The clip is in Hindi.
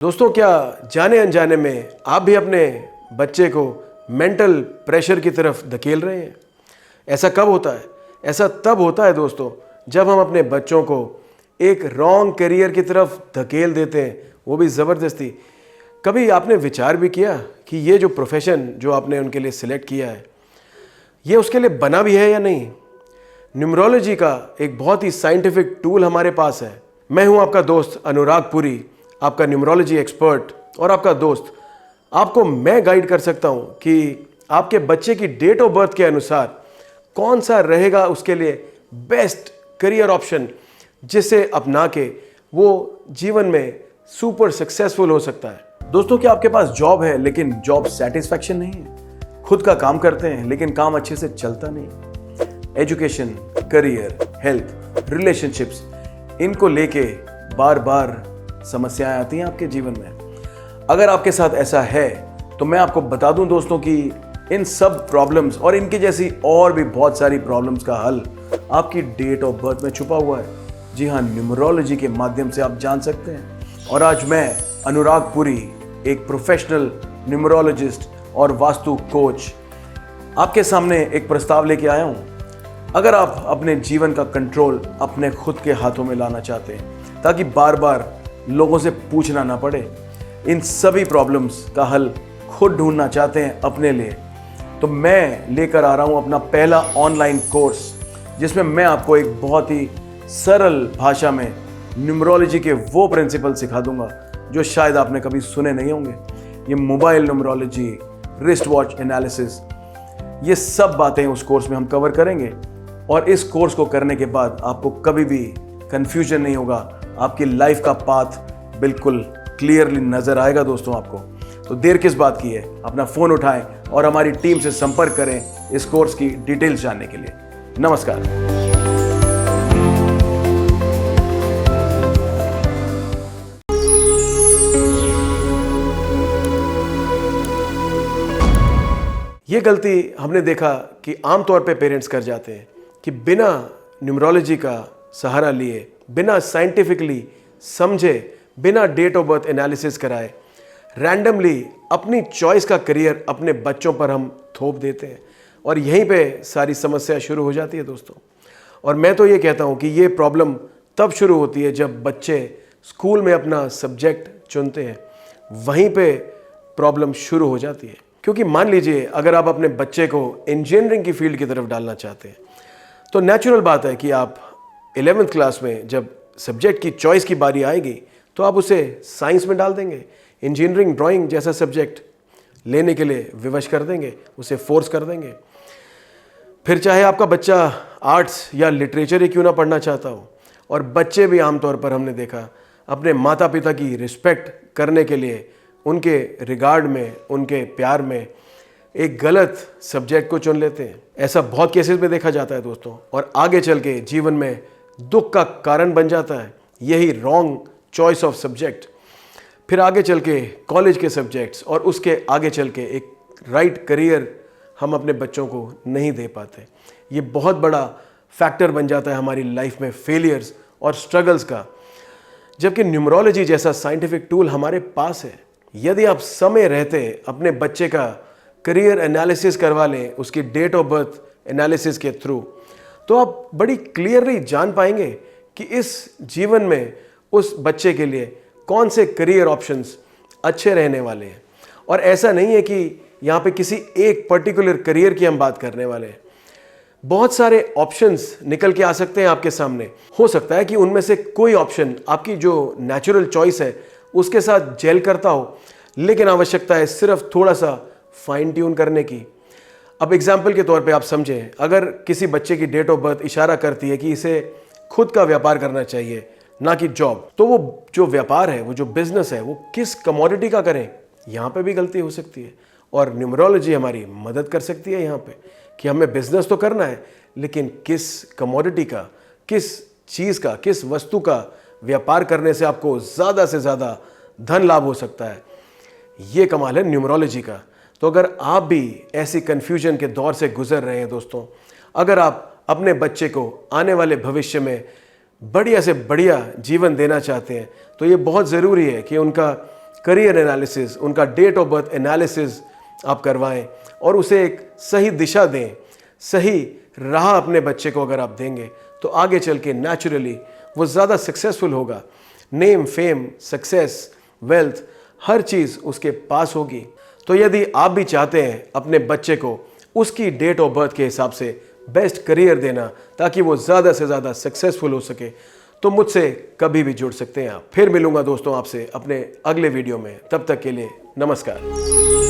दोस्तों, क्या जाने अनजाने में आप भी अपने बच्चे को मेंटल प्रेशर की तरफ धकेल रहे हैं? ऐसा कब होता है? ऐसा तब होता है दोस्तों, जब हम अपने बच्चों को एक रॉन्ग करियर की तरफ धकेल देते हैं, वो भी ज़बरदस्ती। कभी आपने विचार भी किया कि ये जो प्रोफेशन जो आपने उनके लिए सिलेक्ट किया है, ये उसके लिए बना भी है या नहीं? न्यूमरोलॉजी का एक बहुत ही साइंटिफिक टूल हमारे पास है। मैं हूं आपका दोस्त अनुराग पुरी, आपका न्यूमरोलॉजी एक्सपर्ट और आपका दोस्त। आपको मैं गाइड कर सकता हूं कि आपके बच्चे की डेट ऑफ बर्थ के अनुसार कौन सा रहेगा उसके लिए बेस्ट करियर ऑप्शन, जिसे अपना के वो जीवन में सुपर सक्सेसफुल हो सकता है। दोस्तों, क्या आपके पास जॉब है लेकिन जॉब सेटिस्फैक्शन नहीं है? खुद का काम करते हैं लेकिन काम अच्छे से चलता नहीं? एजुकेशन, करियर, हेल्थ, रिलेशनशिप्स, इनको लेके बार बार समस्याएं आती हैं आपके जीवन में। अगर आपके साथ ऐसा है तो मैं आपको बता दूं दोस्तों कि इन सब प्रॉब्लम्स और इनकी जैसी और भी बहुत सारी प्रॉब्लम्स का हल आपकी डेट ऑफ बर्थ में छुपा हुआ है। जी हाँ, न्यूमरोलॉजी के माध्यम से आप जान सकते हैं। और आज मैं अनुराग पुरी, एक प्रोफेशनल न्यूमरोलॉजिस्ट और वास्तु कोच, आपके सामने एक प्रस्ताव लेके आया हूं। अगर आप अपने जीवन का कंट्रोल अपने खुद के हाथों में लाना चाहते हैं ताकि बार बार लोगों से पूछना ना पड़े, इन सभी प्रॉब्लम्स का हल खुद ढूंढना चाहते हैं अपने लिए, तो मैं लेकर आ रहा हूं अपना पहला ऑनलाइन कोर्स, जिसमें मैं आपको एक बहुत ही सरल भाषा में न्यूमरोलॉजी के वो प्रिंसिपल सिखा दूंगा जो शायद आपने कभी सुने नहीं होंगे। ये mobile numerology, wrist watch analysis, ये सब बातें उस कोर्स में हम कवर करेंगे। और इस कोर्स को करने के बाद आपको कभी भी कंफ्यूजन नहीं होगा, आपकी लाइफ का पाथ बिल्कुल क्लियरली नजर आएगा दोस्तों आपको। तो देर किस बात की है, अपना फोन उठाएं और हमारी टीम से संपर्क करें इस कोर्स की डिटेल्स जानने के लिए। नमस्कार। ये गलती हमने देखा कि आमतौर पे पेरेंट्स कर जाते हैं कि बिना न्यूमरोलॉजी का सहारा लिए, बिना साइंटिफिकली समझे, बिना डेट ऑफ बर्थ एनालिसिस कराए, रैंडमली अपनी चॉइस का करियर अपने बच्चों पर हम थोप देते हैं और यहीं पे सारी समस्या शुरू हो जाती है दोस्तों। और मैं तो ये कहता हूँ कि ये प्रॉब्लम तब शुरू होती है जब बच्चे स्कूल में अपना सब्जेक्ट चुनते हैं, वहीं पे प्रॉब्लम शुरू हो जाती है। क्योंकि मान लीजिए अगर आप अपने बच्चे को इंजीनियरिंग की फील्ड की तरफ डालना चाहते हैं, तो नेचुरल बात है कि आप 11वीं क्लास में जब सब्जेक्ट की चॉइस की बारी आएगी तो आप उसे साइंस में डाल देंगे, इंजीनियरिंग, ड्राइंग जैसा सब्जेक्ट लेने के लिए विवश कर देंगे, उसे फोर्स कर देंगे। फिर चाहे आपका बच्चा आर्ट्स या लिटरेचर ही क्यों ना पढ़ना चाहता हो। और बच्चे भी आमतौर पर हमने देखा अपने माता पिता की रिस्पेक्ट करने के लिए उनके रिगार्ड में, उनके प्यार में एक गलत सब्जेक्ट को चुन लेते हैं। ऐसा बहुत केसेस में देखा जाता है दोस्तों, और आगे चल के जीवन में दुख का कारण बन जाता है यही रॉन्ग चॉइस ऑफ सब्जेक्ट। फिर आगे चल के कॉलेज के सब्जेक्ट्स और उसके आगे चल के एक राइट करियर हम अपने बच्चों को नहीं दे पाते। ये बहुत बड़ा फैक्टर बन जाता है हमारी लाइफ में फेलियर्स और स्ट्रगल्स का। जबकि न्यूमरोलॉजी जैसा साइंटिफिक टूल हमारे पास है, यदि आप समय रहते अपने बच्चे का करियर एनालिसिस करवा लें उसकी डेट ऑफ बर्थ एनालिसिस के थ्रू, तो आप बड़ी क्लियरली जान पाएंगे कि इस जीवन में उस बच्चे के लिए कौन से करियर ऑप्शंस अच्छे रहने वाले हैं। और ऐसा नहीं है कि यहाँ पे किसी एक पर्टिकुलर करियर की हम बात करने वाले हैं। बहुत सारे ऑप्शंस निकल के आ सकते हैं आपके सामने। हो सकता है कि उनमें से कोई ऑप्शन आपकी जो नेचुरल चॉइस है उसके साथ जेल करता हो, लेकिन आवश्यकता है सिर्फ थोड़ा सा फाइन ट्यून करने की। अब एग्जाम्पल के तौर पे आप समझें, अगर किसी बच्चे की डेट ऑफ बर्थ इशारा करती है कि इसे खुद का व्यापार करना चाहिए ना कि जॉब, तो वो जो व्यापार है, वो जो बिजनेस है, वो किस कमोडिटी का करें, यहाँ पे भी गलती हो सकती है। और न्यूमरोलॉजी हमारी मदद कर सकती है यहाँ पे कि हमें बिजनेस तो करना है, लेकिन किस कमोडिटी का, किस चीज़ का, किस वस्तु का व्यापार करने से आपको ज़्यादा से ज़्यादा धन लाभ हो सकता है। ये कमाल है न्यूमरोलॉजी का। तो अगर आप भी ऐसी कन्फ्यूजन के दौर से गुजर रहे हैं दोस्तों, अगर आप अपने बच्चे को आने वाले भविष्य में बढ़िया से बढ़िया जीवन देना चाहते हैं, तो ये बहुत ज़रूरी है कि उनका करियर एनालिसिस, उनका डेट ऑफ बर्थ एनालिसिस आप करवाएं और उसे एक सही दिशा दें, सही राह अपने बच्चे को अगर आप देंगे तो आगे चल के नेचुरली वो ज़्यादा सक्सेसफुल होगा। नेम, फेम, सक्सेस, वेल्थ, हर चीज़ उसके पास होगी। तो यदि आप भी चाहते हैं अपने बच्चे को उसकी डेट ऑफ बर्थ के हिसाब से बेस्ट करियर देना ताकि वो ज़्यादा से ज़्यादा सक्सेसफुल हो सके, तो मुझसे कभी भी जुड़ सकते हैं आप। फिर मिलूंगा दोस्तों आपसे अपने अगले वीडियो में। तब तक के लिए नमस्कार।